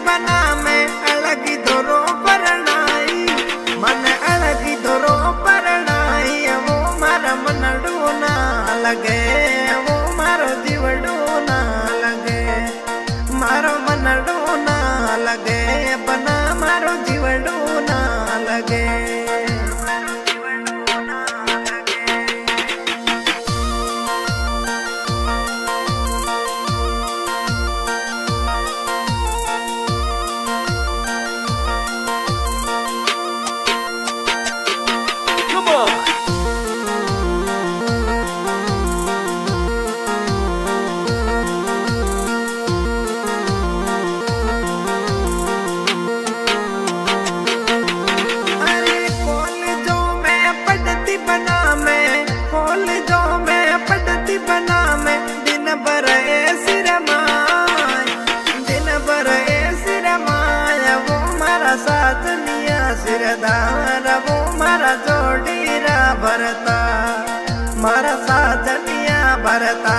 बना में अलगी धोरो परणाई मन अलगी धोरो परणाई वो मारा मनडू ना लगे वो मारो जीवडू ना लगे मारो मनडू ना लगे बना मारो जीवडू ना लगे सिरदार वो मारा जोड़ीरा भरता मारा साजनिया भरता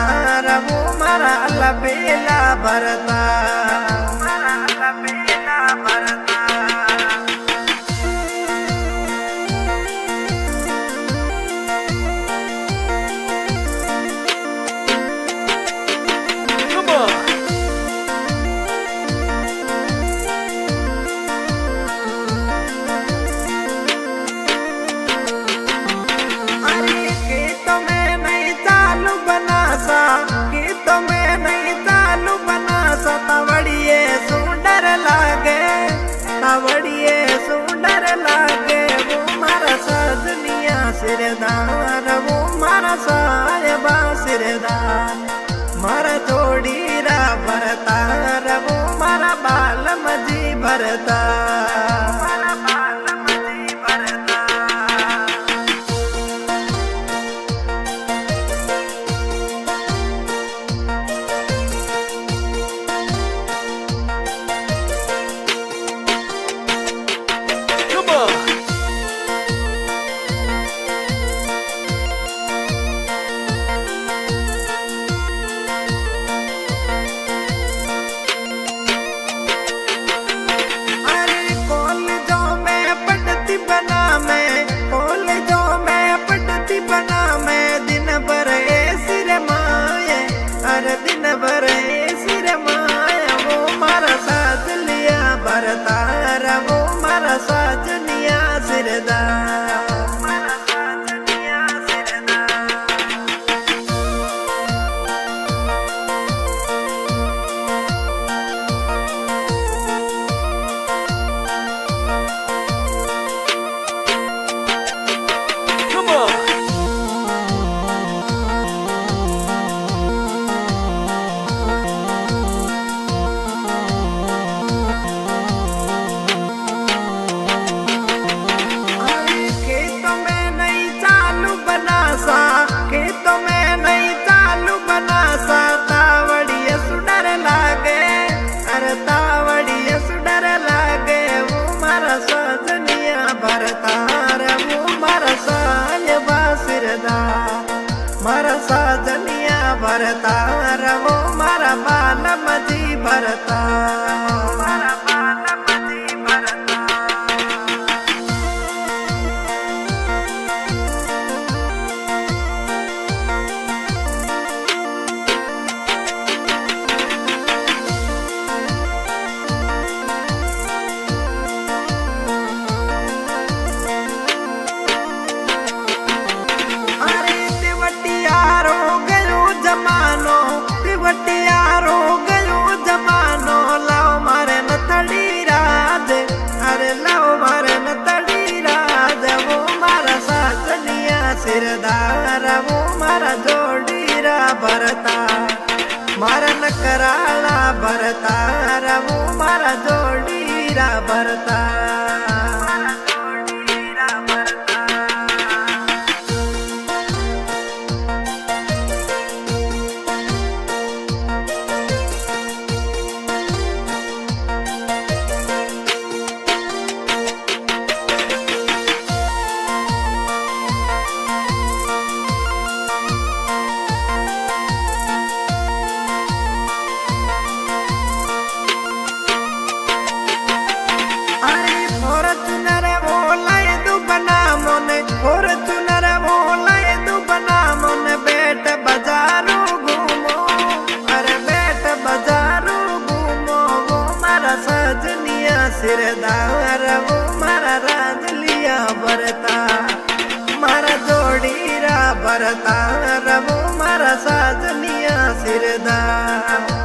वो मारा अलबेला भरता मारा अलबेला भरता सिरदार वो मारा सायबा सिरदार मारा जोड़ीरा भरता वो मारा बाल मजी भरता साजनिया सिरदार मारा साजनिया सिरदार मारा साजनिया भरता वो मारा बाल मजी भरता मारा बाल मजी भरता सिरदार वो मारा जोड़ीरा भरता मारा नकराला भरता वो मारा जोड़ीरा भरता સિરદાર મારા રાજલિયા ભરતા મારા જોડીરા ભરતા મારા સાજનિયા સિરદાર